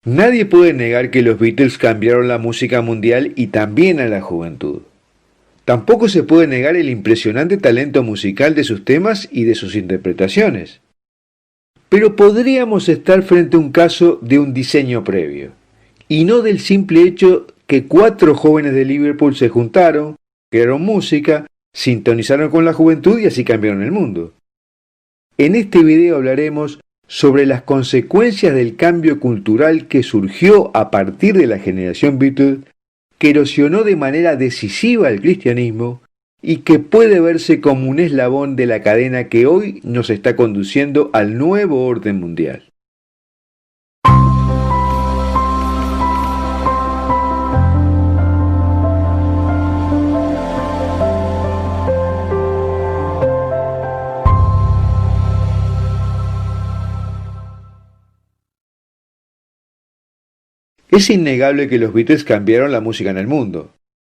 Nadie puede negar que los Beatles cambiaron la música mundial y también a la juventud. Tampoco se puede negar el impresionante talento musical de sus temas y de sus interpretaciones. Pero podríamos estar frente a un caso de un diseño previo, y no del simple hecho que 4 jóvenes de Liverpool se juntaron, crearon música, sintonizaron con la juventud y así cambiaron el mundo. En este video hablaremos sobre las consecuencias del cambio cultural que surgió a partir de la generación Beatles, que erosionó de manera decisiva el cristianismo y que puede verse como un eslabón de la cadena que hoy nos está conduciendo al nuevo orden mundial. Es innegable que los Beatles cambiaron la música en el mundo,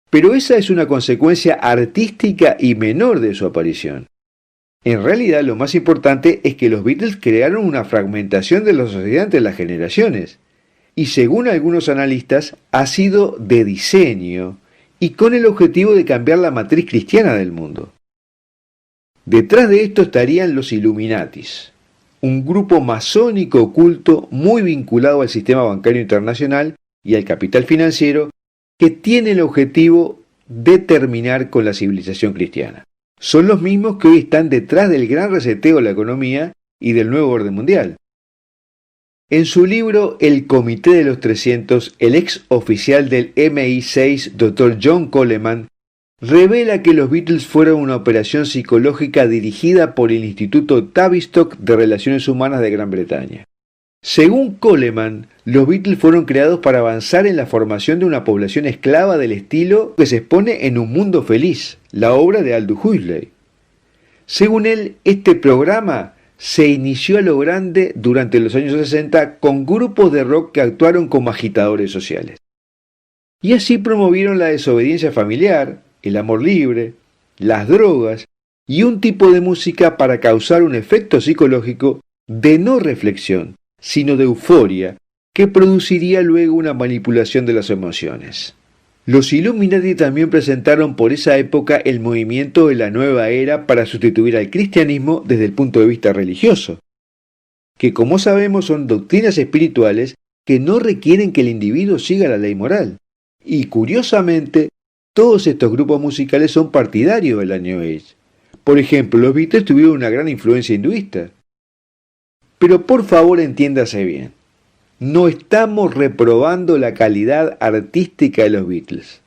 pero esa es una consecuencia artística y menor de su aparición. En realidad, lo más importante es que los Beatles crearon una fragmentación de la sociedad entre las generaciones, y según algunos analistas, ha sido de diseño y con el objetivo de cambiar la matriz cristiana del mundo. Detrás de esto estarían los Illuminatis, un grupo masónico oculto muy vinculado al sistema bancario internacional y al capital financiero que tiene el objetivo de terminar con la civilización cristiana. Son los mismos que hoy están detrás del gran reseteo de la economía y del nuevo orden mundial. En su libro El Comité de los 300, el ex oficial del MI6, Dr. John Coleman, revela que los Beatles fueron una operación psicológica dirigida por el Instituto Tavistock de Relaciones Humanas de Gran Bretaña. Según Coleman, los Beatles fueron creados para avanzar en la formación de una población esclava del estilo que se expone en Un Mundo Feliz, la obra de Aldous Huxley. Según él, este programa se inició a lo grande durante los años 60 con grupos de rock que actuaron como agitadores sociales. Y así promovieron la desobediencia familiar, el amor libre, las drogas y un tipo de música para causar un efecto psicológico de no reflexión, sino de euforia, que produciría luego una manipulación de las emociones. Los Illuminati también presentaron por esa época el movimiento de la nueva era para sustituir al cristianismo desde el punto de vista religioso, que como sabemos son doctrinas espirituales que no requieren que el individuo siga la ley moral. Y curiosamente, todos estos grupos musicales son partidarios de la New Age. Por ejemplo, los Beatles tuvieron una gran influencia hinduista. Pero por favor entiéndase bien, no estamos reprobando la calidad artística de los Beatles.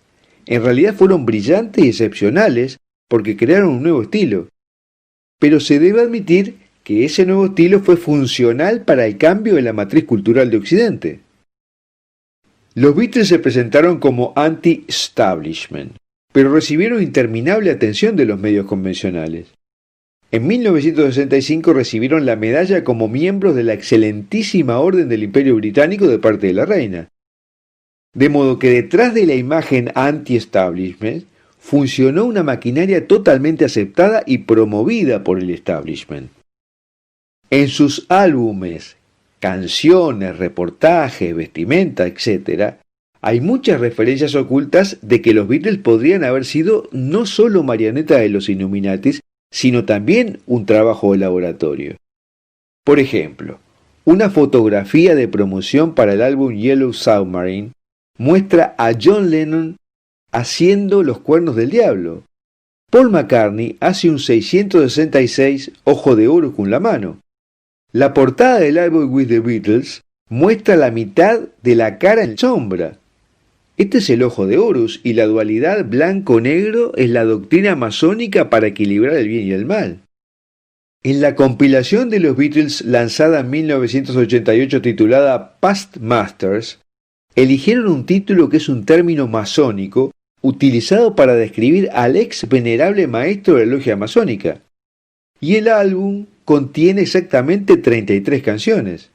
En realidad fueron brillantes y excepcionales porque crearon un nuevo estilo. Pero se debe admitir que ese nuevo estilo fue funcional para el cambio de la matriz cultural de Occidente. Los Beatles se presentaron como anti-establishment, pero recibieron interminable atención de los medios convencionales. En 1965 recibieron la medalla como miembros de la excelentísima Orden del Imperio Británico de parte de la reina. De modo que detrás de la imagen anti-establishment funcionó una maquinaria totalmente aceptada y promovida por el establishment. En sus álbumes, canciones, reportajes, vestimenta, etc., hay muchas referencias ocultas de que los Beatles podrían haber sido no solo marionetas de los Illuminatis, sino también un trabajo de laboratorio. Por ejemplo, una fotografía de promoción para el álbum Yellow Submarine muestra a John Lennon haciendo los cuernos del diablo. Paul McCartney hace un 666 ojo de oro con la mano. La portada del álbum With the Beatles muestra la mitad de la cara en sombra. Este es el ojo de Horus y la dualidad blanco-negro es la doctrina masónica para equilibrar el bien y el mal. En la compilación de los Beatles lanzada en 1988 titulada Past Masters, eligieron un título que es un término masónico utilizado para describir al ex venerable maestro de la logia masónica. Y el álbum contiene exactamente 33 canciones.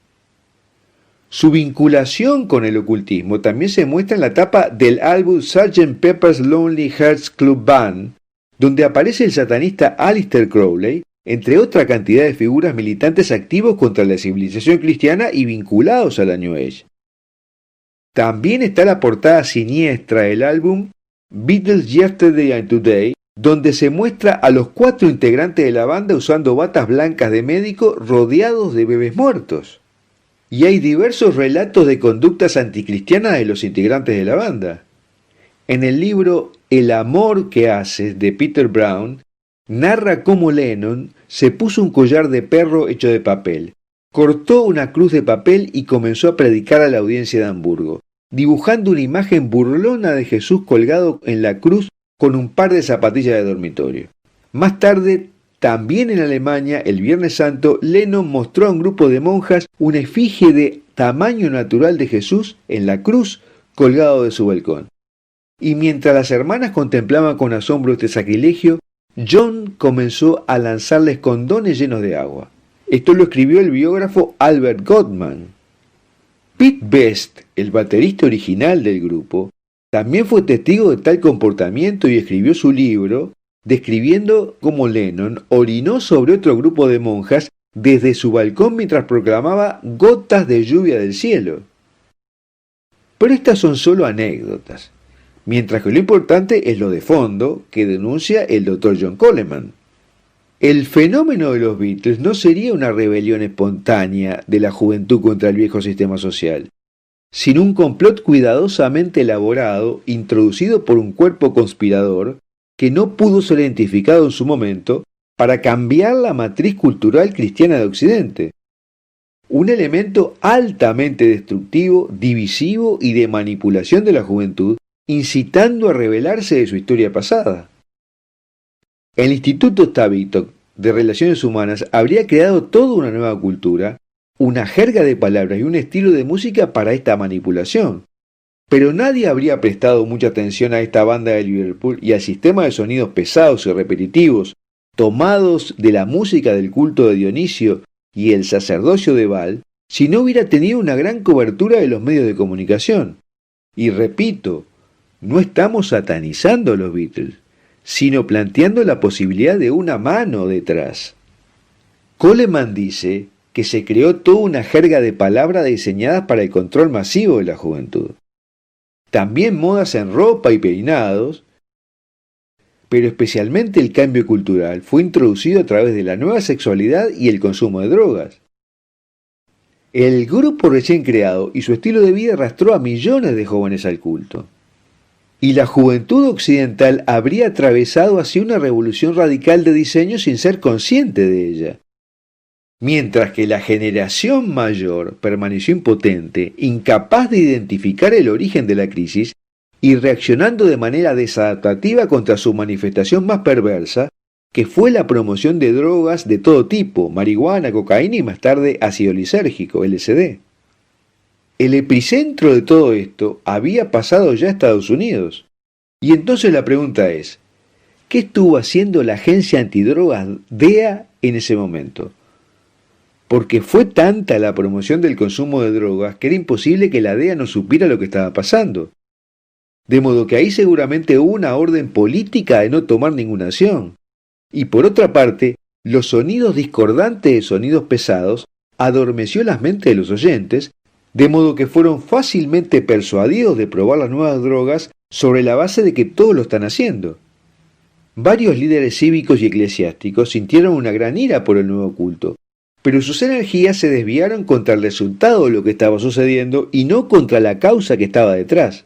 Su vinculación con el ocultismo también se muestra en la tapa del álbum Sgt. Pepper's Lonely Hearts Club Band, donde aparece el satanista Aleister Crowley, entre otra cantidad de figuras militantes activos contra la civilización cristiana y vinculados a la New Age. También está la portada siniestra del álbum Beatles Yesterday and Today, donde se muestra a los 4 integrantes de la banda usando batas blancas de médico rodeados de bebés muertos. Y hay diversos relatos de conductas anticristianas de los integrantes de la banda. En el libro El amor que haces de Peter Brown, narra cómo Lennon se puso un collar de perro hecho de papel, cortó una cruz de papel y comenzó a predicar a la audiencia de Hamburgo, dibujando una imagen burlona de Jesús colgado en la cruz con un par de zapatillas de dormitorio. Más tarde, también en Alemania, el Viernes Santo, Lennon mostró a un grupo de monjas una efigie de tamaño natural de Jesús en la cruz colgado de su balcón. Y mientras las hermanas contemplaban con asombro este sacrilegio, John comenzó a lanzarles condones llenos de agua. Esto lo escribió el biógrafo Albert Gottman. Pete Best, el baterista original del grupo, también fue testigo de tal comportamiento y escribió su libro describiendo cómo Lennon orinó sobre otro grupo de monjas desde su balcón mientras proclamaba gotas de lluvia del cielo. Pero estas son solo anécdotas, mientras que lo importante es lo de fondo que denuncia el Dr. John Coleman. El fenómeno de los Beatles no sería una rebelión espontánea de la juventud contra el viejo sistema social, sino un complot cuidadosamente elaborado, introducido por un cuerpo conspirador que no pudo ser identificado en su momento para cambiar la matriz cultural cristiana de Occidente. Un elemento altamente destructivo, divisivo y de manipulación de la juventud, incitando a rebelarse de su historia pasada. El Instituto Tavistock de Relaciones Humanas habría creado toda una nueva cultura, una jerga de palabras y un estilo de música para esta manipulación. Pero nadie habría prestado mucha atención a esta banda de Liverpool y al sistema de sonidos pesados y repetitivos, tomados de la música del culto de Dionisio y el sacerdocio de Baal, si no hubiera tenido una gran cobertura de los medios de comunicación. Y repito, no estamos satanizando a los Beatles, sino planteando la posibilidad de una mano detrás. Coleman dice que se creó toda una jerga de palabras diseñadas para el control masivo de la juventud. También modas en ropa y peinados, pero especialmente el cambio cultural fue introducido a través de la nueva sexualidad y el consumo de drogas. El grupo recién creado y su estilo de vida arrastró a millones de jóvenes al culto. Y la juventud occidental habría atravesado así una revolución radical de diseño sin ser consciente de ella. Mientras que la generación mayor permaneció impotente, incapaz de identificar el origen de la crisis y reaccionando de manera desadaptativa contra su manifestación más perversa, que fue la promoción de drogas de todo tipo, marihuana, cocaína y más tarde ácido lisérgico, LSD. El epicentro de todo esto había pasado ya a Estados Unidos. Y entonces la pregunta es, ¿qué estuvo haciendo la agencia antidrogas DEA en ese momento? Porque fue tanta la promoción del consumo de drogas que era imposible que la DEA no supiera lo que estaba pasando. De modo que ahí seguramente hubo una orden política de no tomar ninguna acción. Y por otra parte, los sonidos discordantes de sonidos pesados adormeció las mentes de los oyentes, de modo que fueron fácilmente persuadidos de probar las nuevas drogas sobre la base de que todos lo están haciendo. Varios líderes cívicos y eclesiásticos sintieron una gran ira por el nuevo culto, pero sus energías se desviaron contra el resultado de lo que estaba sucediendo y no contra la causa que estaba detrás.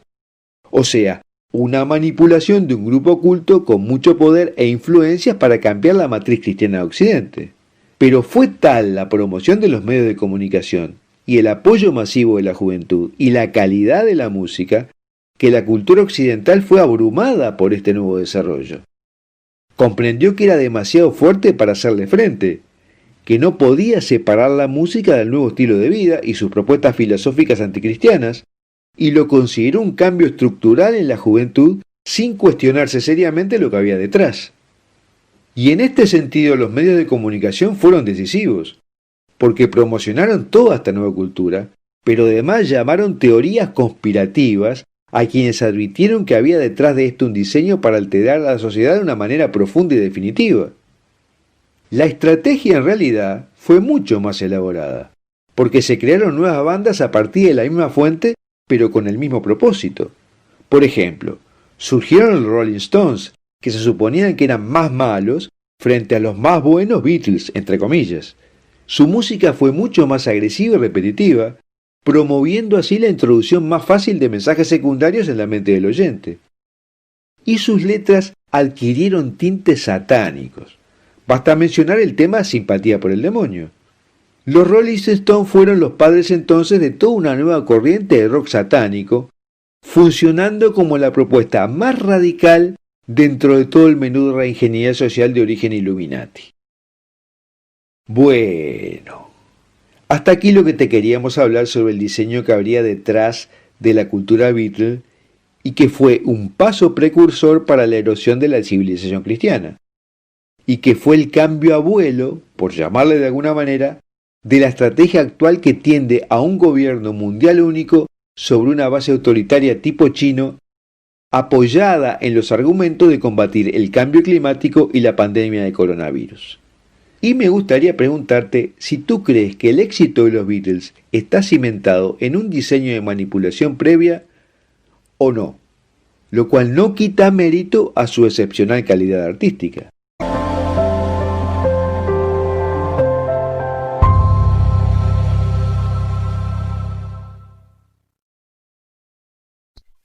O sea, una manipulación de un grupo oculto con mucho poder e influencias para cambiar la matriz cristiana de Occidente. Pero fue tal la promoción de los medios de comunicación y el apoyo masivo de la juventud y la calidad de la música que la cultura occidental fue abrumada por este nuevo desarrollo. Comprendió que era demasiado fuerte para hacerle frente, que no podía separar la música del nuevo estilo de vida y sus propuestas filosóficas anticristianas, y lo consideró un cambio estructural en la juventud sin cuestionarse seriamente lo que había detrás. Y en este sentido los medios de comunicación fueron decisivos, porque promocionaron toda esta nueva cultura, pero además llamaron teorías conspirativas a quienes advirtieron que había detrás de esto un diseño para alterar a la sociedad de una manera profunda y definitiva. La estrategia en realidad fue mucho más elaborada, porque se crearon nuevas bandas a partir de la misma fuente pero con el mismo propósito. Por ejemplo, surgieron los Rolling Stones, que se suponían que eran más malos frente a los más buenos Beatles, entre comillas. Su música fue mucho más agresiva y repetitiva, promoviendo así la introducción más fácil de mensajes secundarios en la mente del oyente. Y sus letras adquirieron tintes satánicos. Basta mencionar el tema Simpatía por el demonio. Los Rolling Stones fueron los padres entonces de toda una nueva corriente de rock satánico, funcionando como la propuesta más radical dentro de todo el menú de reingeniería social de origen Illuminati. Bueno, hasta aquí lo que te queríamos hablar sobre el diseño que habría detrás de la cultura Beatle y que fue un paso precursor para la erosión de la civilización cristiana, y que fue el cambio abuelo, por llamarle de alguna manera, de la estrategia actual que tiende a un gobierno mundial único sobre una base autoritaria tipo chino, apoyada en los argumentos de combatir el cambio climático y la pandemia de coronavirus. Y me gustaría preguntarte si tú crees que el éxito de los Beatles está cimentado en un diseño de manipulación previa o no, lo cual no quita mérito a su excepcional calidad artística.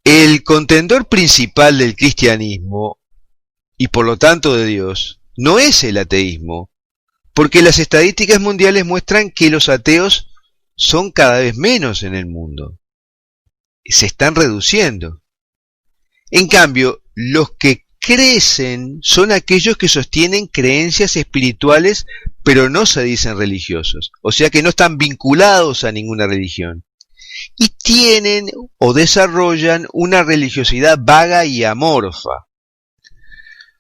El contendor principal del cristianismo, y por lo tanto de Dios, no es el ateísmo, porque las estadísticas mundiales muestran que los ateos son cada vez menos en el mundo. Se están reduciendo. En cambio, los que crecen son aquellos que sostienen creencias espirituales, pero no se dicen religiosos, o sea que no están vinculados a ninguna religión. Y tienen o desarrollan una religiosidad vaga y amorfa.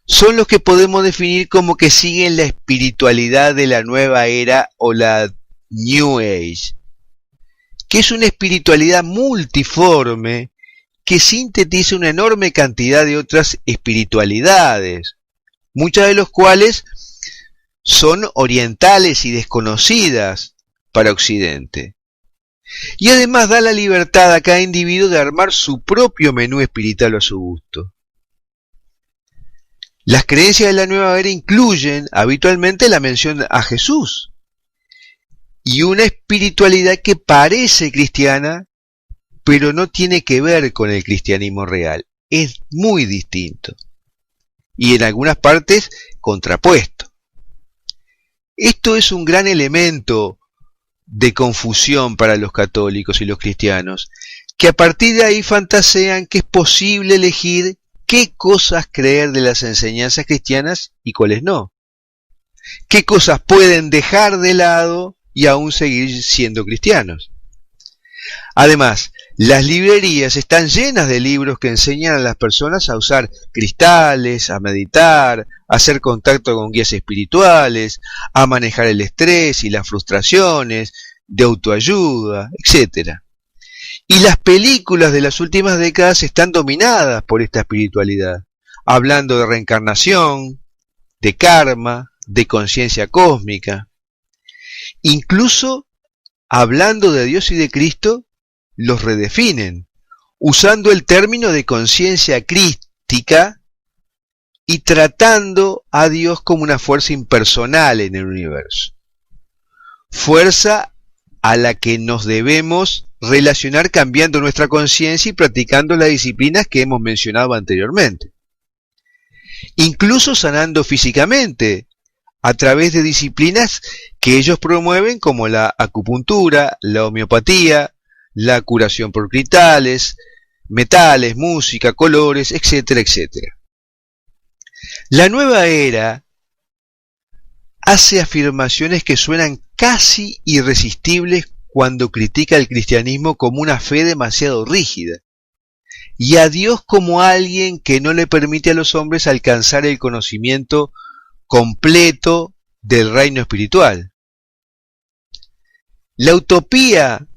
Son los que podemos definir como que siguen la espiritualidad de la nueva era o la New Age, que es una espiritualidad multiforme que sintetiza una enorme cantidad de otras espiritualidades, muchas de las cuales son orientales y desconocidas para Occidente. Y además da la libertad a cada individuo de armar su propio menú espiritual a su gusto. Las creencias de la nueva era incluyen habitualmente la mención a Jesús y una espiritualidad que parece cristiana, pero no tiene que ver con el cristianismo real. Es muy distinto y en algunas partes contrapuesto. Esto es un gran elemento de confusión para los católicos y los cristianos, que a partir de ahí fantasean que es posible elegir qué cosas creer de las enseñanzas cristianas y cuáles no. Qué cosas pueden dejar de lado y aún seguir siendo cristianos. Además, las librerías están llenas de libros que enseñan a las personas a usar cristales, a meditar, a hacer contacto con guías espirituales, a manejar el estrés y las frustraciones, de autoayuda, etc. Y las películas de las últimas décadas están dominadas por esta espiritualidad, hablando de reencarnación, de karma, de conciencia cósmica. Incluso hablando de Dios y de Cristo, los redefinen, usando el término de conciencia crística y tratando a Dios como una fuerza impersonal en el universo. Fuerza a la que nos debemos relacionar cambiando nuestra conciencia y practicando las disciplinas que hemos mencionado anteriormente. Incluso sanando físicamente, a través de disciplinas que ellos promueven como la acupuntura, la homeopatía, la curación por cristales, metales, música, colores, etcétera, etcétera. La nueva era hace afirmaciones que suenan casi irresistibles cuando critica el cristianismo como una fe demasiado rígida, y a Dios como alguien que no le permite a los hombres alcanzar el conocimiento completo del reino espiritual. La utopía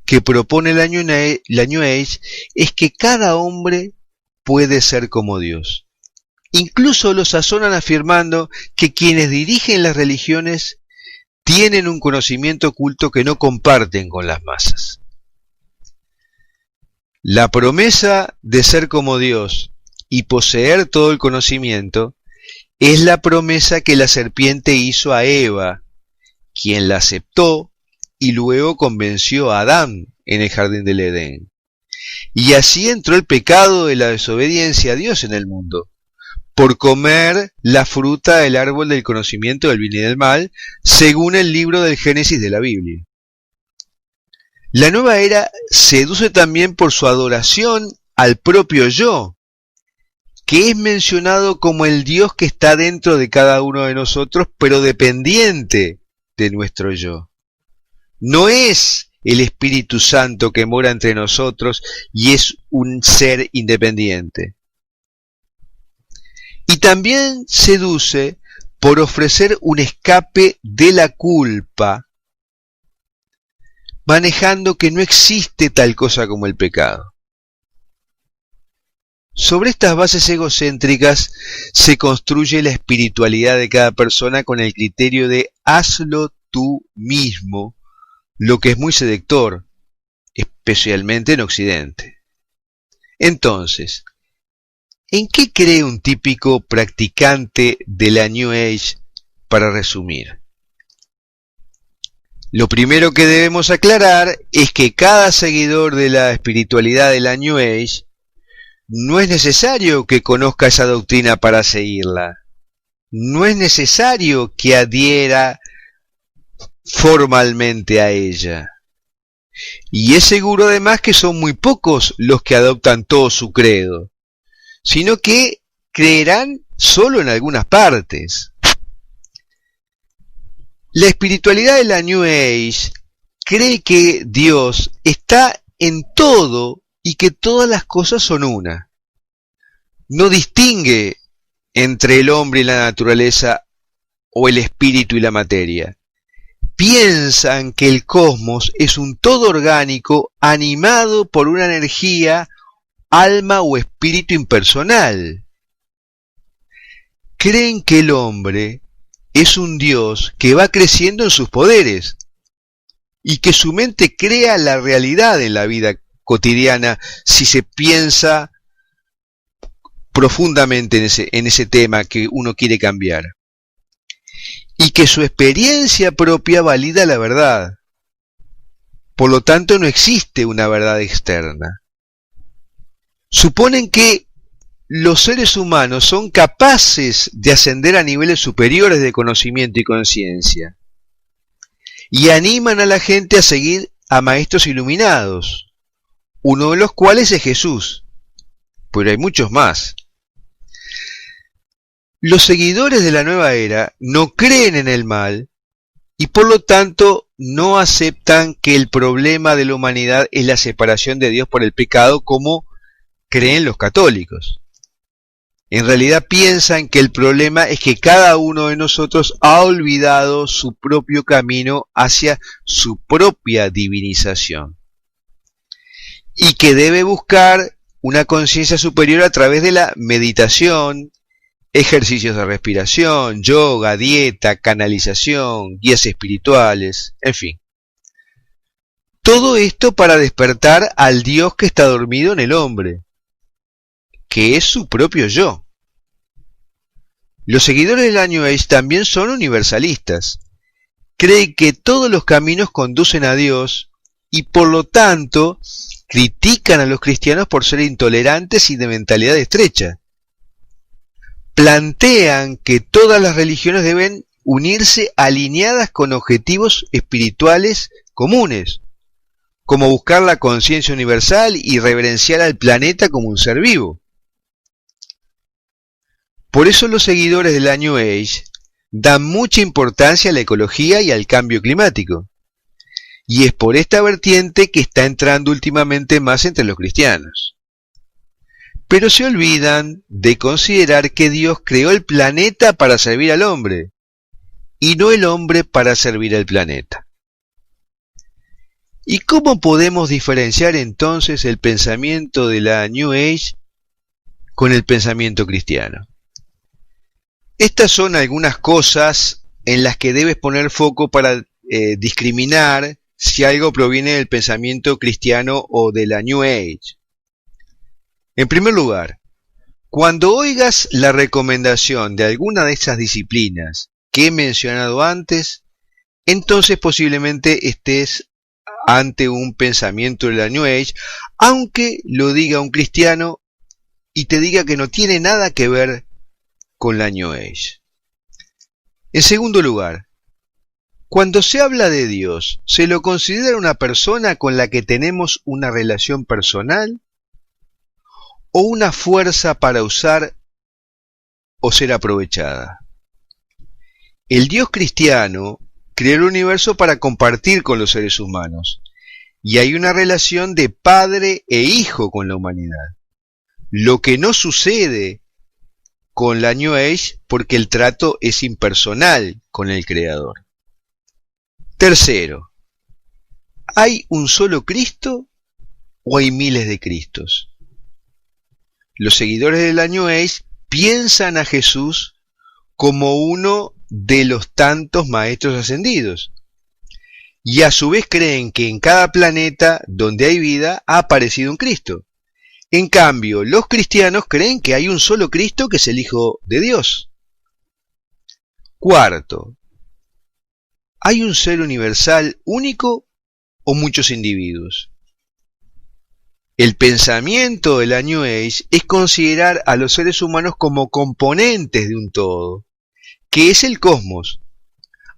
que propone la New Age es que cada hombre puede ser como Dios. Incluso lo sazonan afirmando que quienes dirigen las religiones tienen un conocimiento oculto que no comparten con las masas. La promesa de ser como Dios y poseer todo el conocimiento es la promesa que la serpiente hizo a Eva, quien la aceptó y luego convenció a Adán en el jardín del Edén. Y así entró el pecado de la desobediencia a Dios en el mundo, por comer la fruta del árbol del conocimiento del bien y del mal, según el libro del Génesis de la Biblia. La nueva era seduce también por su adoración al propio yo, que es mencionado como el Dios que está dentro de cada uno de nosotros, pero dependiente de nuestro yo. No es el Espíritu Santo que mora entre nosotros y es un ser independiente. Y también seduce por ofrecer un escape de la culpa, manejando que no existe tal cosa como el pecado. Sobre estas bases egocéntricas se construye la espiritualidad de cada persona con el criterio de hazlo tú mismo, lo que es muy seductor, especialmente en Occidente. Entonces, ¿en qué cree un típico practicante de la New Age, para resumir? Lo primero que debemos aclarar es que cada seguidor de la espiritualidad de la New Age no es necesario que conozca esa doctrina para seguirla. No es necesario que adhiera formalmente a ella. Y es seguro además que son muy pocos los que adoptan todo su credo, sino que creerán solo en algunas partes. La espiritualidad de la New Age cree que Dios está en todo y que todas las cosas son una. No distingue entre el hombre y la naturaleza o el espíritu y la materia. Piensan que el cosmos es un todo orgánico animado por una energía, alma o espíritu impersonal. Creen que el hombre es un Dios que va creciendo en sus poderes y que su mente crea la realidad en la vida cotidiana si se piensa profundamente en ese tema que uno quiere cambiar. Y que su experiencia propia valida la verdad. Por lo tanto, no existe una verdad externa. Suponen que los seres humanos son capaces de ascender a niveles superiores de conocimiento y conciencia. Y animan a la gente a seguir a maestros iluminados, uno de los cuales es Jesús, pero hay muchos más. Los seguidores de la nueva era no creen en el mal y por lo tanto no aceptan que el problema de la humanidad es la separación de Dios por el pecado como creen los católicos. En realidad piensan que el problema es que cada uno de nosotros ha olvidado su propio camino hacia su propia divinización y que debe buscar una conciencia superior a través de la meditación, ejercicios de respiración, yoga, dieta, canalización, guías espirituales, en fin. Todo esto para despertar al Dios que está dormido en el hombre, que es su propio yo. Los seguidores del New Age también son universalistas. Creen que todos los caminos conducen a Dios y por lo tanto critican a los cristianos por ser intolerantes y de mentalidad estrecha. Plantean que todas las religiones deben unirse alineadas con objetivos espirituales comunes, como buscar la conciencia universal y reverenciar al planeta como un ser vivo. Por eso los seguidores de la New Age dan mucha importancia a la ecología y al cambio climático. Y es por esta vertiente que está entrando últimamente más entre los cristianos. Pero se olvidan de considerar que Dios creó el planeta para servir al hombre, y no el hombre para servir al planeta. ¿Y cómo podemos diferenciar entonces el pensamiento de la New Age con el pensamiento cristiano? Estas son algunas cosas en las que debes poner foco para discriminar si algo proviene del pensamiento cristiano o de la New Age. En primer lugar, cuando oigas la recomendación de alguna de estas disciplinas que he mencionado antes, entonces posiblemente estés ante un pensamiento de la New Age, aunque lo diga un cristiano y te diga que no tiene nada que ver con la New Age. En segundo lugar, cuando se habla de Dios, ¿se lo considera una persona con la que tenemos una relación personal o una fuerza para usar o ser aprovechada? El Dios cristiano creó el universo para compartir con los seres humanos, y hay una relación de padre e hijo con la humanidad, lo que no sucede con la New Age porque el trato es impersonal con el Creador. Tercero, ¿hay un solo Cristo o hay miles de Cristos? Los seguidores de la New Age piensan a Jesús como uno de los tantos maestros ascendidos, y a su vez creen que en cada planeta donde hay vida ha aparecido un Cristo. En cambio, los cristianos creen que hay un solo Cristo que es el Hijo de Dios. Cuarto, ¿hay un ser universal único o muchos individuos? El pensamiento de la New Age es considerar a los seres humanos como componentes de un todo, que es el cosmos,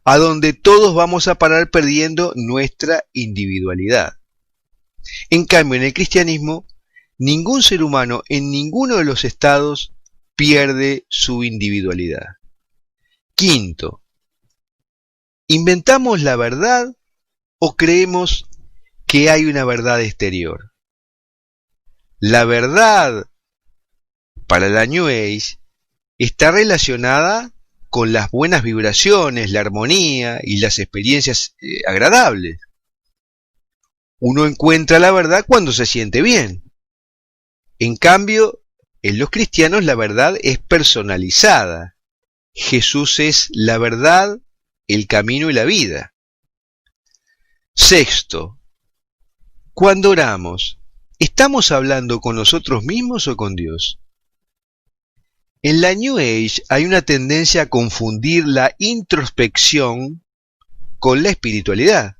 a donde todos vamos a parar perdiendo nuestra individualidad. En cambio, en el cristianismo, ningún ser humano en ninguno de los estados pierde su individualidad. Quinto, ¿inventamos la verdad o creemos que hay una verdad exterior? La verdad para la New Age está relacionada con las buenas vibraciones, la armonía y las experiencias agradables. Uno encuentra la verdad cuando se siente bien. En cambio, en los cristianos la verdad es personalizada. Jesús es la verdad, el camino y la vida. Sexto, cuando oramos, ¿estamos hablando con nosotros mismos o con Dios? En la New Age hay una tendencia a confundir la introspección con la espiritualidad.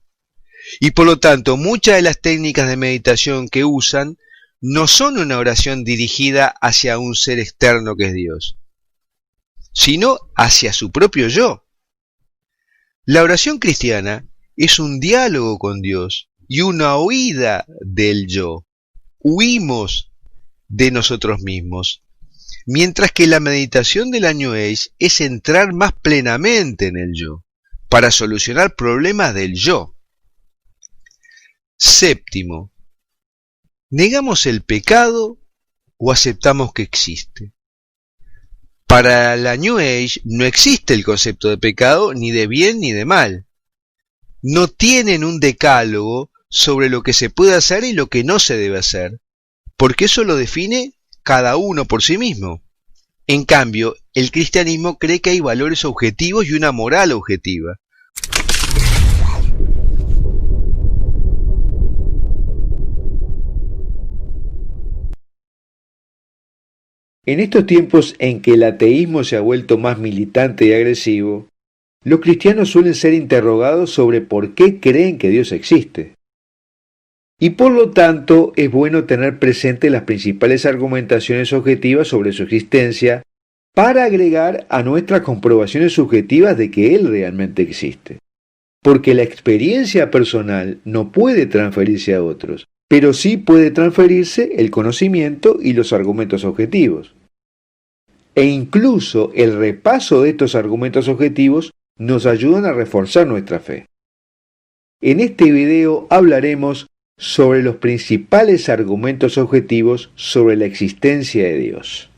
Y por lo tanto, muchas de las técnicas de meditación que usan no son una oración dirigida hacia un ser externo que es Dios, sino hacia su propio yo. La oración cristiana es un diálogo con Dios y una huida del yo. Huimos de nosotros mismos. Mientras que la meditación de la New Age es entrar más plenamente en el yo, para solucionar problemas del yo. Séptimo, ¿negamos el pecado o aceptamos que existe? Para la New Age no existe el concepto de pecado, ni de bien ni de mal. No tienen un decálogo sobre lo que se puede hacer y lo que no se debe hacer, porque eso lo define cada uno por sí mismo. En cambio, el cristianismo cree que hay valores objetivos y una moral objetiva. En estos tiempos en que el ateísmo se ha vuelto más militante y agresivo, los cristianos suelen ser interrogados sobre por qué creen que Dios existe. Y por lo tanto es bueno tener presente las principales argumentaciones objetivas sobre su existencia para agregar a nuestras comprobaciones subjetivas de que Él realmente existe. Porque la experiencia personal no puede transferirse a otros, pero sí puede transferirse el conocimiento y los argumentos objetivos. E incluso el repaso de estos argumentos objetivos nos ayudan a reforzar nuestra fe. En este video hablaremos sobre los principales argumentos objetivos sobre la existencia de Dios.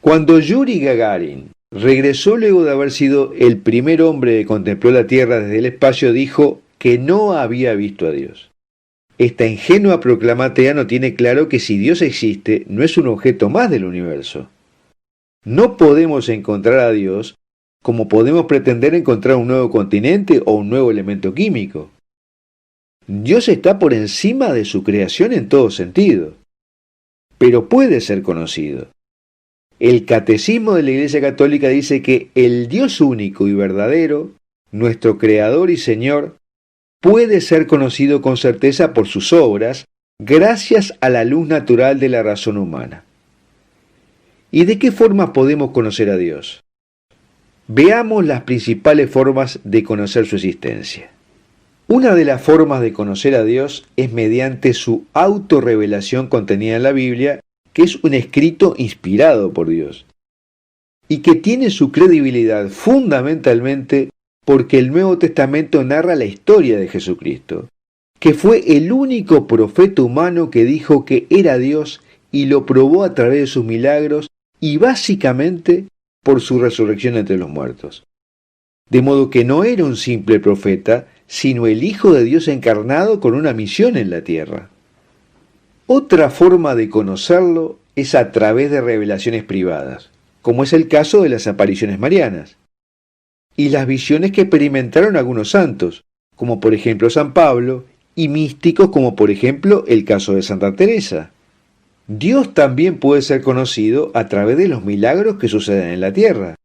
Cuando Yuri Gagarin regresó luego de haber sido el primer hombre que contempló la Tierra desde el espacio, dijo que no había visto a Dios. Esta ingenua proclama atea no tiene claro que si Dios existe, no es un objeto más del universo. No podemos encontrar a Dios como podemos pretender encontrar un nuevo continente o un nuevo elemento químico. Dios está por encima de su creación en todo sentido, pero puede ser conocido. El Catecismo de la Iglesia Católica dice que el Dios único y verdadero, nuestro Creador y Señor, puede ser conocido con certeza por sus obras, gracias a la luz natural de la razón humana. ¿Y de qué forma podemos conocer a Dios? Veamos las principales formas de conocer su existencia. Una de las formas de conocer a Dios es mediante su autorrevelación contenida en la Biblia, que es un escrito inspirado por Dios, y que tiene su credibilidad fundamentalmente porque el Nuevo Testamento narra la historia de Jesucristo, que fue el único profeta humano que dijo que era Dios y lo probó a través de sus milagros y básicamente por su resurrección entre los muertos. De modo que no era un simple profeta, sino el Hijo de Dios encarnado con una misión en la tierra. Otra forma de conocerlo es a través de revelaciones privadas, como es el caso de las apariciones marianas, y las visiones que experimentaron algunos santos, como por ejemplo San Pablo, y místicos como por ejemplo el caso de Santa Teresa. Dios también puede ser conocido a través de los milagros que suceden en la tierra.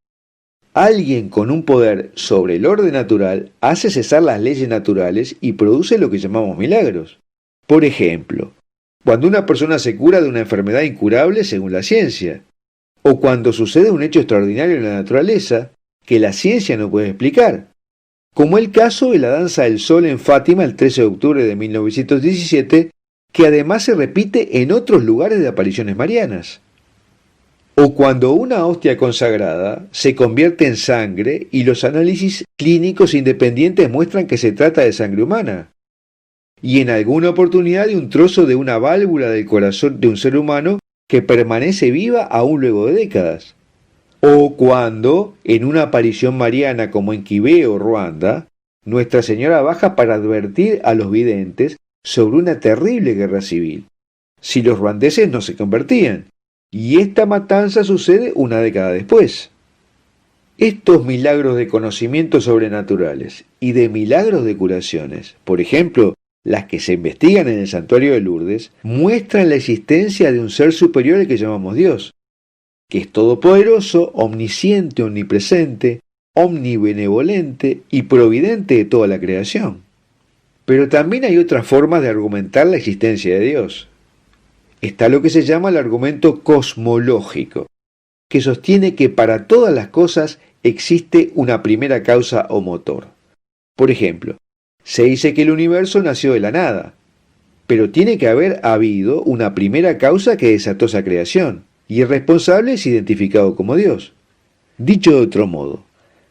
Alguien con un poder sobre el orden natural hace cesar las leyes naturales y produce lo que llamamos milagros. Por ejemplo, cuando una persona se cura de una enfermedad incurable según la ciencia, o cuando sucede un hecho extraordinario en la naturaleza que la ciencia no puede explicar, como el caso de la danza del sol en Fátima el 13 de octubre de 1917, que además se repite en otros lugares de apariciones marianas. O cuando una hostia consagrada se convierte en sangre y los análisis clínicos independientes muestran que se trata de sangre humana. Y en alguna oportunidad de un trozo de una válvula del corazón de un ser humano que permanece viva aún luego de décadas. O cuando, en una aparición mariana como en Quibeo, Ruanda, Nuestra Señora baja para advertir a los videntes sobre una terrible guerra civil, si los ruandeses no se convertían, y esta matanza sucede una década después. Estos milagros de conocimientos sobrenaturales y de milagros de curaciones, por ejemplo, las que se investigan en el santuario de Lourdes, muestran la existencia de un ser superior al que llamamos Dios, que es todopoderoso, omnisciente, omnipresente, omnibenevolente y providente de toda la creación. Pero también hay otras formas de argumentar la existencia de Dios. Está lo que se llama el argumento cosmológico, que sostiene que para todas las cosas existe una primera causa o motor. Por ejemplo, se dice que el universo nació de la nada, pero tiene que haber habido una primera causa que desató esa creación, y el responsable es identificado como Dios. Dicho de otro modo,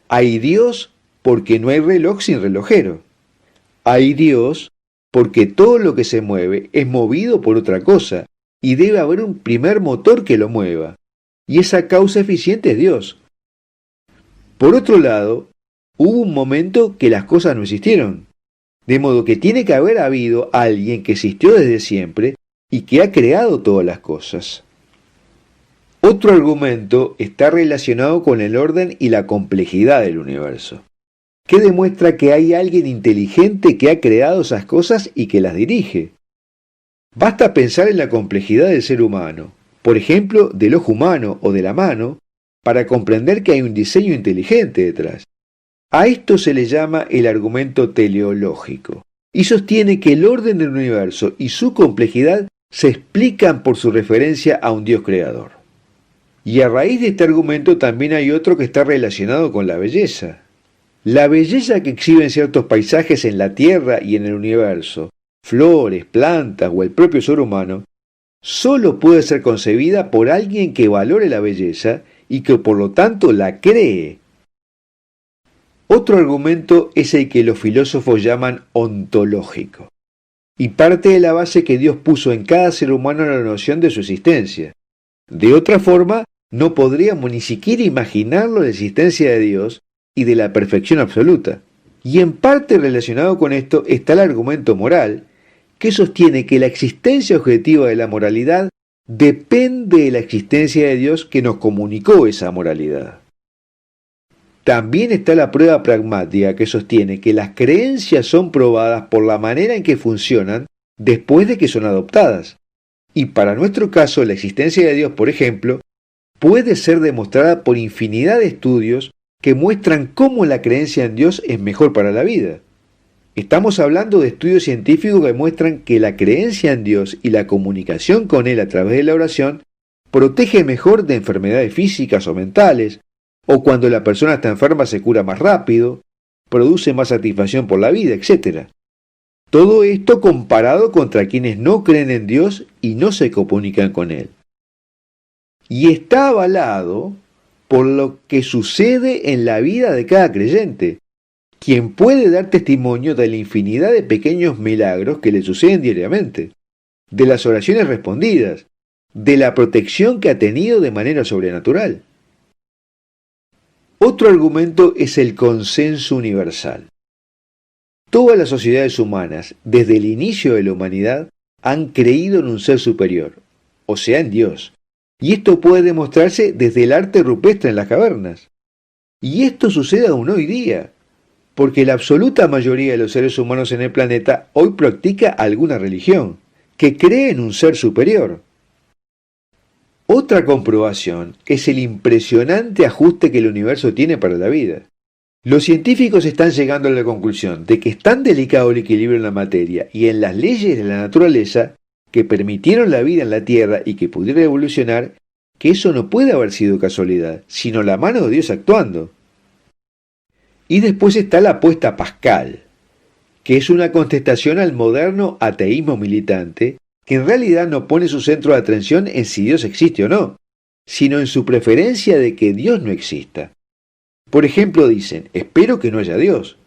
hay Dios porque no hay reloj sin relojero. Hay Dios porque todo lo que se mueve es movido por otra cosa, y debe haber un primer motor que lo mueva, y esa causa eficiente es Dios. Por otro lado, hubo un momento que las cosas no existieron, de modo que tiene que haber habido alguien que existió desde siempre y que ha creado todas las cosas. Otro argumento está relacionado con el orden y la complejidad del universo, que demuestra que hay alguien inteligente que ha creado esas cosas y que las dirige. Basta pensar en la complejidad del ser humano, por ejemplo, del ojo humano o de la mano, para comprender que hay un diseño inteligente detrás. A esto se le llama el argumento teleológico, y sostiene que el orden del universo y su complejidad se explican por su referencia a un Dios creador. Y a raíz de este argumento también hay otro que está relacionado con la belleza. La belleza que exhiben ciertos paisajes en la Tierra y en el universo, flores, plantas o el propio ser humano, solo puede ser concebida por alguien que valore la belleza y que por lo tanto la cree. Otro argumento es el que los filósofos llaman ontológico, y parte de la base que Dios puso en cada ser humano la noción de su existencia. De otra forma, no podríamos ni siquiera imaginarlo la existencia de Dios y de la perfección absoluta. Y en parte relacionado con esto está el argumento moral, que sostiene que la existencia objetiva de la moralidad depende de la existencia de Dios que nos comunicó esa moralidad. También está la prueba pragmática que sostiene que las creencias son probadas por la manera en que funcionan después de que son adoptadas. Y para nuestro caso, la existencia de Dios, por ejemplo, puede ser demostrada por infinidad de estudios que muestran cómo la creencia en Dios es mejor para la vida. Estamos hablando de estudios científicos que muestran que la creencia en Dios y la comunicación con Él a través de la oración protege mejor de enfermedades físicas o mentales, o cuando la persona está enferma se cura más rápido, produce más satisfacción por la vida, etc. Todo esto comparado contra quienes no creen en Dios y no se comunican con Él. Y está avalado por lo que sucede en la vida de cada creyente, quien puede dar testimonio de la infinidad de pequeños milagros que le suceden diariamente, de las oraciones respondidas, de la protección que ha tenido de manera sobrenatural. Otro argumento es el consenso universal. Todas las sociedades humanas, desde el inicio de la humanidad, han creído en un ser superior, o sea, en Dios. Y esto puede demostrarse desde el arte rupestre en las cavernas. Y esto sucede aún hoy día, porque la absoluta mayoría de los seres humanos en el planeta hoy practica alguna religión, que cree en un ser superior. Otra comprobación es el impresionante ajuste que el universo tiene para la vida. Los científicos están llegando a la conclusión de que es tan delicado el equilibrio en la materia y en las leyes de la naturaleza que permitieron la vida en la Tierra y que pudiera evolucionar, que eso no puede haber sido casualidad, sino la mano de Dios actuando. Y después está la apuesta pascal, que es una contestación al moderno ateísmo militante, que en realidad no pone su centro de atención en si Dios existe o no, sino en su preferencia de que Dios no exista. Por ejemplo, dicen, espero que no haya Dios,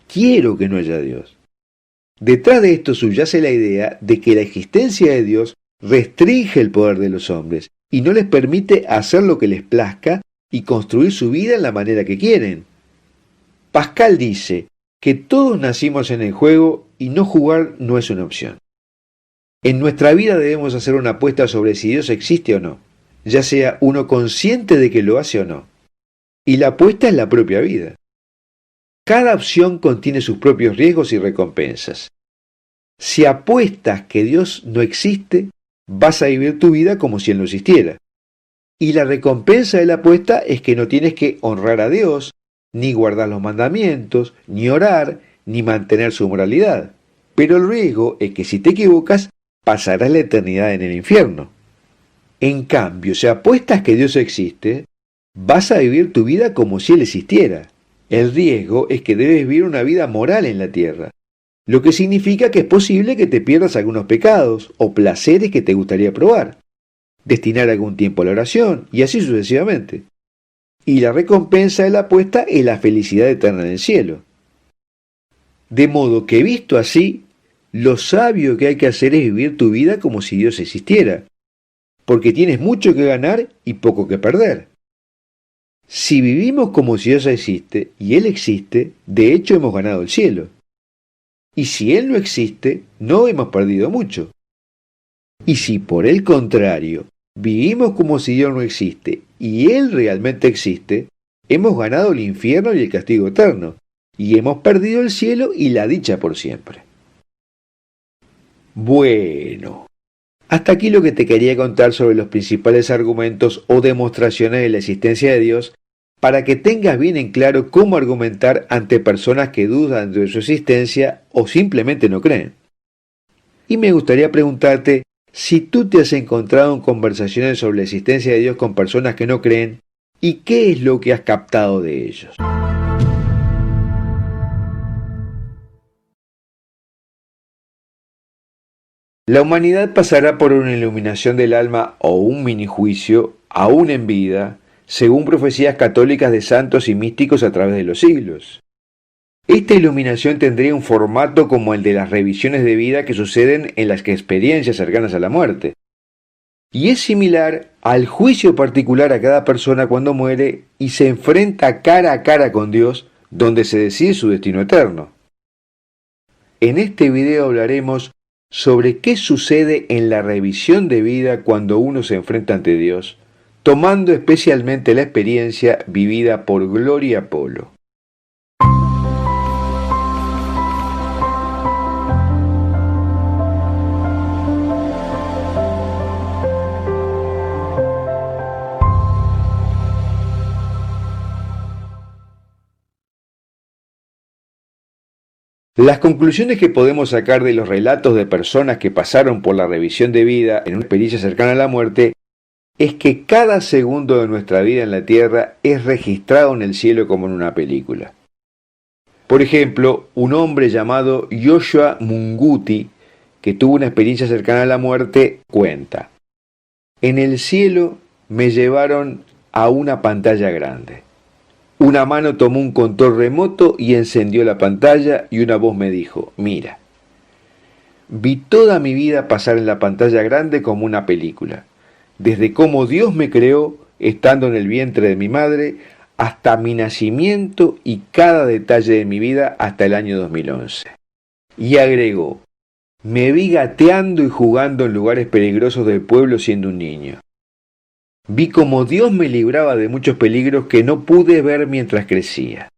quiero que no haya Dios. Detrás de esto subyace la idea de que la existencia de Dios restringe el poder de los hombres y no les permite hacer lo que les plazca y construir su vida en la manera que quieren. Pascal dice que todos nacimos en el juego y no jugar no es una opción. En nuestra vida debemos hacer una apuesta sobre si Dios existe o no, ya sea uno consciente de que lo hace o no. Y la apuesta es la propia vida. Cada opción contiene sus propios riesgos y recompensas. Si apuestas que Dios no existe, vas a vivir tu vida como si Él no existiera. Y la recompensa de la apuesta es que no tienes que honrar a Dios, ni guardar los mandamientos, ni orar, ni mantener su moralidad. Pero el riesgo es que si te equivocas, pasarás la eternidad en el infierno. En cambio, si apuestas que Dios existe, vas a vivir tu vida como si Él existiera. El riesgo es que debes vivir una vida moral en la tierra, lo que significa que es posible que te pierdas algunos pecados o placeres que te gustaría probar, destinar algún tiempo a la oración y así sucesivamente. Y la recompensa de la apuesta es la felicidad eterna en el cielo. De modo que visto así, lo sabio que hay que hacer es vivir tu vida como si Dios existiera, porque tienes mucho que ganar y poco que perder. Si vivimos como si Dios existe y Él existe, de hecho hemos ganado el cielo. Y si Él no existe, no hemos perdido mucho. Y si por el contrario, vivimos como si Dios no existe y Él realmente existe, hemos ganado el infierno y el castigo eterno, y hemos perdido el cielo y la dicha por siempre. Bueno, hasta aquí lo que te quería contar sobre los principales argumentos o demostraciones de la existencia de Dios para que tengas bien en claro cómo argumentar ante personas que dudan de su existencia o simplemente no creen. Y me gustaría preguntarte si tú te has encontrado en conversaciones sobre la existencia de Dios con personas que no creen y qué es lo que has captado de ellos. La humanidad pasará por una iluminación del alma o un minijuicio, aún en vida, según profecías católicas de santos y místicos a través de los siglos. Esta iluminación tendría un formato como el de las revisiones de vida que suceden en las experiencias cercanas a la muerte. Y es similar al juicio particular a cada persona cuando muere y se enfrenta cara a cara con Dios, donde se decide su destino eterno. En este video hablaremos sobre qué sucede en la revisión de vida cuando uno se enfrenta ante Dios, tomando especialmente la experiencia vivida por Gloria Polo. Las conclusiones que podemos sacar de los relatos de personas que pasaron por la revisión de vida en una experiencia cercana a la muerte es que cada segundo de nuestra vida en la tierra es registrado en el cielo como en una película. Por ejemplo, un hombre llamado Joshua Munguti, que tuvo una experiencia cercana a la muerte, cuenta: en el cielo me llevaron a una pantalla grande. Una mano tomó un control remoto y encendió la pantalla y una voz me dijo: mira. Vi toda mi vida pasar en la pantalla grande como una película, desde cómo Dios me creó estando en el vientre de mi madre hasta mi nacimiento y cada detalle de mi vida hasta el año 2011. Y agregó: me vi gateando y jugando en lugares peligrosos del pueblo siendo un niño. Vi cómo Dios me libraba de muchos peligros que no pude ver mientras crecía.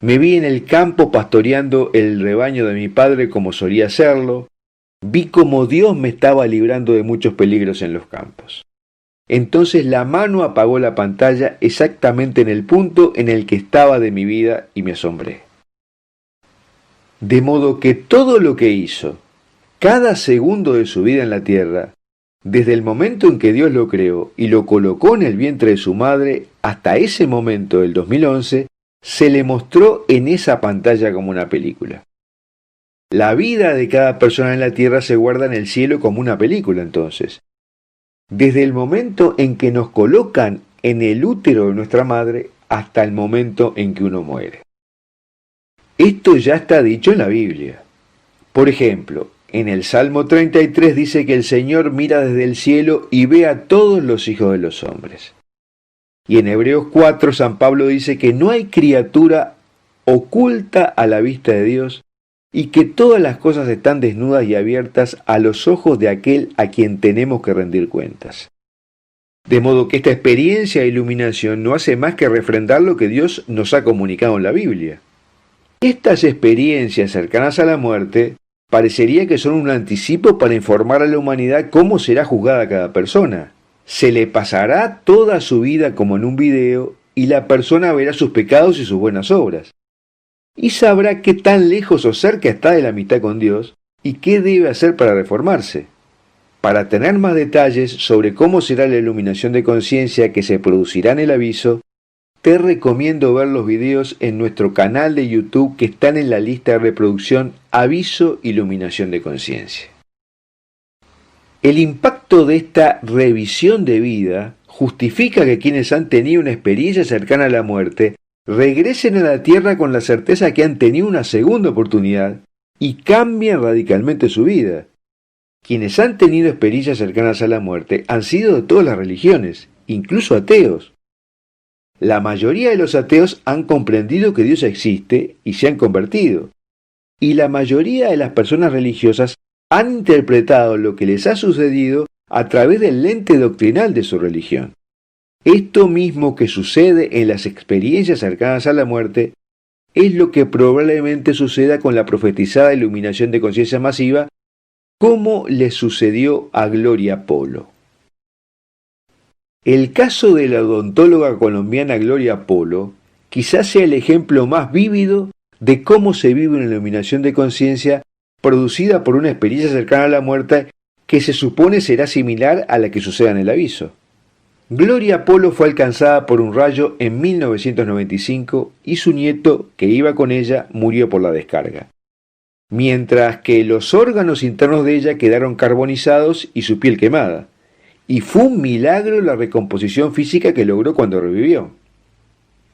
Me vi en el campo pastoreando el rebaño de mi padre como solía hacerlo. Vi cómo Dios me estaba librando de muchos peligros en los campos. Entonces la mano apagó la pantalla exactamente en el punto en el que estaba de mi vida y me asombré. De modo que todo lo que hizo, cada segundo de su vida en la tierra, desde el momento en que Dios lo creó y lo colocó en el vientre de su madre hasta ese momento del 2011, se le mostró en esa pantalla como una película. La vida de cada persona en la tierra se guarda en el cielo como una película entonces. Desde el momento en que nos colocan en el útero de nuestra madre hasta el momento en que uno muere. Esto ya está dicho en la Biblia. Por ejemplo, en el Salmo 33 dice que el Señor mira desde el cielo y ve a todos los hijos de los hombres. Y en Hebreos 4 San Pablo dice que no hay criatura oculta a la vista de Dios y que todas las cosas están desnudas y abiertas a los ojos de aquel a quien tenemos que rendir cuentas. De modo que esta experiencia de iluminación no hace más que refrendar lo que Dios nos ha comunicado en la Biblia. Estas experiencias cercanas a la muerte parecería que son un anticipo para informar a la humanidad cómo será juzgada cada persona. Se le pasará toda su vida como en un video y la persona verá sus pecados y sus buenas obras. Y sabrá qué tan lejos o cerca está de la amistad con Dios y qué debe hacer para reformarse. Para tener más detalles sobre cómo será la iluminación de conciencia que se producirá en el aviso, te recomiendo ver los videos en nuestro canal de YouTube que están en la lista de reproducción Aviso Iluminación de Conciencia. El impacto de esta revisión de vida justifica que quienes han tenido una experiencia cercana a la muerte regresen a la tierra con la certeza que han tenido una segunda oportunidad y cambien radicalmente su vida. Quienes han tenido experiencias cercanas a la muerte han sido de todas las religiones, incluso ateos. La mayoría de los ateos han comprendido que Dios existe y se han convertido. Y la mayoría de las personas religiosas han interpretado lo que les ha sucedido a través del lente doctrinal de su religión. Esto mismo que sucede en las experiencias cercanas a la muerte es lo que probablemente suceda con la profetizada iluminación de conciencia masiva, como le sucedió a Gloria Polo. El caso de la odontóloga colombiana Gloria Polo quizás sea el ejemplo más vívido de cómo se vive una iluminación de conciencia producida por una experiencia cercana a la muerte que se supone será similar a la que suceda en el aviso. Gloria Polo fue alcanzada por un rayo en 1995 y su nieto, que iba con ella, murió por la descarga, mientras que los órganos internos de ella quedaron carbonizados y su piel quemada. Y fue un milagro la recomposición física que logró cuando revivió.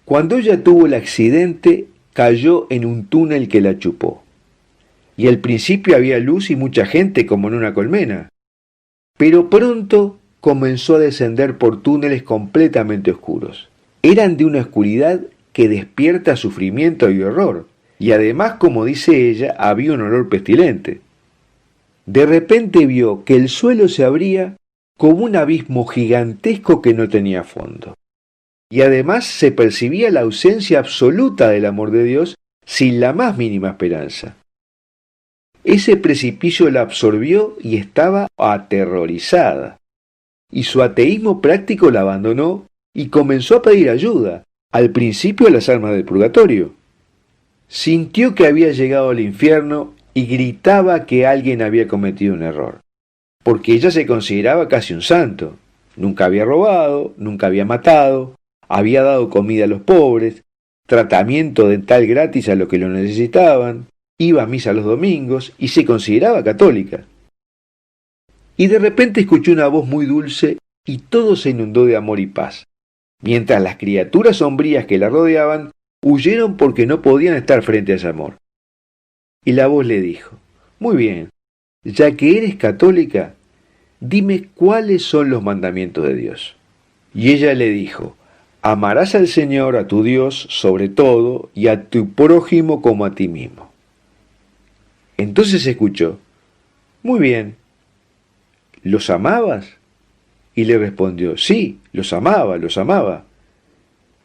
Cuando ella tuvo el accidente, cayó en un túnel que la chupó. Y al principio había luz y mucha gente como en una colmena. Pero pronto comenzó a descender por túneles completamente oscuros. Eran de una oscuridad que despierta sufrimiento y horror. Y además, como dice ella, había un olor pestilente. De repente vio que el suelo se abría como un abismo gigantesco que no tenía fondo. Y además se percibía la ausencia absoluta del amor de Dios sin la más mínima esperanza. Ese precipicio la absorbió y estaba aterrorizada. Y su ateísmo práctico la abandonó y comenzó a pedir ayuda, al principio a las almas del purgatorio. Sintió que había llegado al infierno y gritaba que alguien había cometido un error, porque ella se consideraba casi un santo. Nunca había robado, nunca había matado, había dado comida a los pobres, tratamiento dental gratis a los que lo necesitaban, iba a misa los domingos y se consideraba católica. Y de repente escuchó una voz muy dulce y todo se inundó de amor y paz, mientras las criaturas sombrías que la rodeaban huyeron porque no podían estar frente a ese amor. Y la voz le dijo: muy bien, ya que eres católica, dime cuáles son los mandamientos de Dios. Y ella le dijo: amarás al Señor, a tu Dios, sobre todo, y a tu prójimo como a ti mismo. Entonces escuchó: muy bien, ¿los amabas? Y le respondió: sí, los amaba.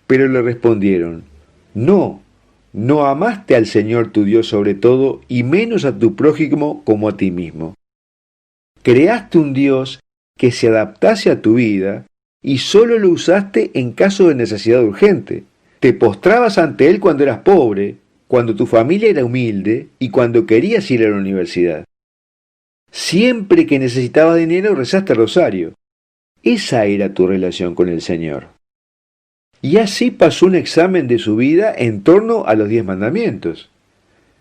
Pero le respondieron: no amaste al Señor tu Dios sobre todo, y menos a tu prójimo como a ti mismo. Creaste un Dios que se adaptase a tu vida, y solo lo usaste en caso de necesidad urgente. Te postrabas ante Él cuando eras pobre, cuando tu familia era humilde y cuando querías ir a la universidad. Siempre que necesitabas dinero rezaste el rosario. Esa era tu relación con el Señor. Y así pasó un examen de su vida en torno a los 10 mandamientos.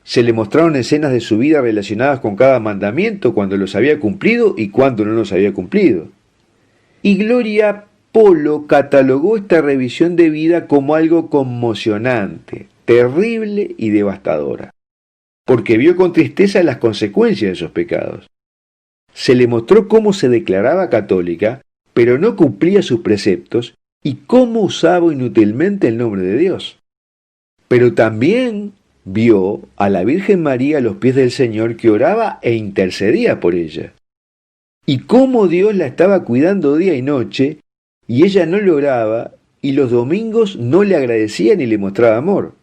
Se le mostraron escenas de su vida relacionadas con cada mandamiento, cuando los había cumplido y cuando no los había cumplido. Y Gloria Polo catalogó esta revisión de vida como algo conmocionante, terrible y devastadora, porque vio con tristeza las consecuencias de esos pecados. Se le mostró cómo se declaraba católica, pero no cumplía sus preceptos, y cómo usaba inútilmente el nombre de Dios. Pero también vio a la Virgen María a los pies del Señor, que oraba e intercedía por ella, y cómo Dios la estaba cuidando día y noche, y ella no lo oraba, y los domingos no le agradecía ni le mostraba amor.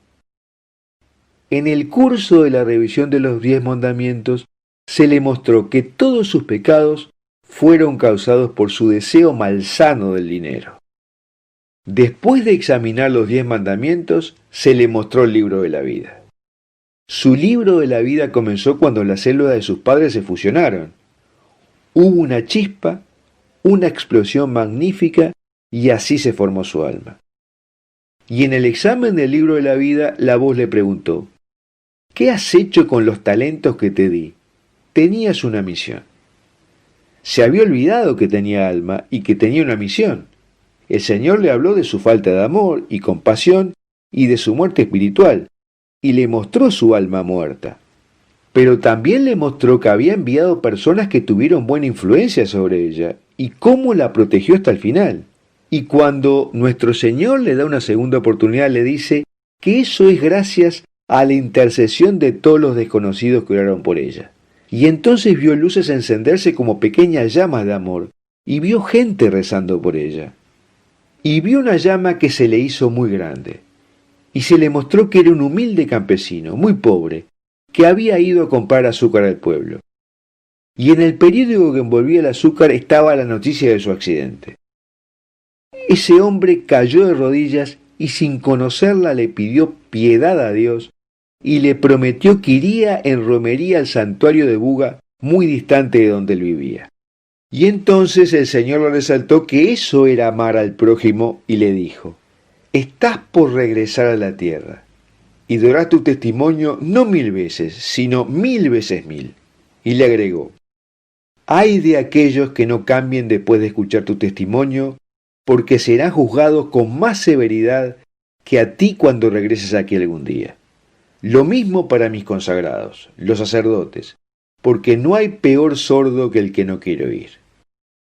En el curso de la revisión de los 10 mandamientos, se le mostró que todos sus pecados fueron causados por su deseo malsano del dinero. Después de examinar los 10 mandamientos, se le mostró el libro de la vida. Su libro de la vida comenzó cuando las células de sus padres se fusionaron. Hubo una chispa, una explosión magnífica, y así se formó su alma. Y en el examen del libro de la vida, la voz le preguntó: ¿qué has hecho con los talentos que te di? Tenías una misión. Se había olvidado que tenía alma y que tenía una misión. El Señor le habló de su falta de amor y compasión y de su muerte espiritual, y le mostró su alma muerta. Pero también le mostró que había enviado personas que tuvieron buena influencia sobre ella, y cómo la protegió hasta el final. Y cuando nuestro Señor le da una segunda oportunidad, le dice que eso es gracias a la intercesión de todos los desconocidos que oraron por ella. Y entonces vio luces encenderse como pequeñas llamas de amor, y vio gente rezando por ella. Y vio una llama que se le hizo muy grande, y se le mostró que era un humilde campesino, muy pobre, que había ido a comprar azúcar al pueblo. Y en el periódico que envolvía el azúcar estaba la noticia de su accidente. Ese hombre cayó de rodillas y sin conocerla le pidió piedad a Dios y le prometió que iría en romería al santuario de Buga, muy distante de donde él vivía. Y entonces el Señor le resaltó que eso era amar al prójimo y le dijo: estás por regresar a la tierra y darás tu testimonio no 1000 veces, sino 1000 veces 1000. Y le agregó: ay de aquellos que no cambien después de escuchar tu testimonio, porque serán juzgados con más severidad que a ti cuando regreses aquí algún día. Lo mismo para mis consagrados, los sacerdotes, porque no hay peor sordo que el que no quiere oír.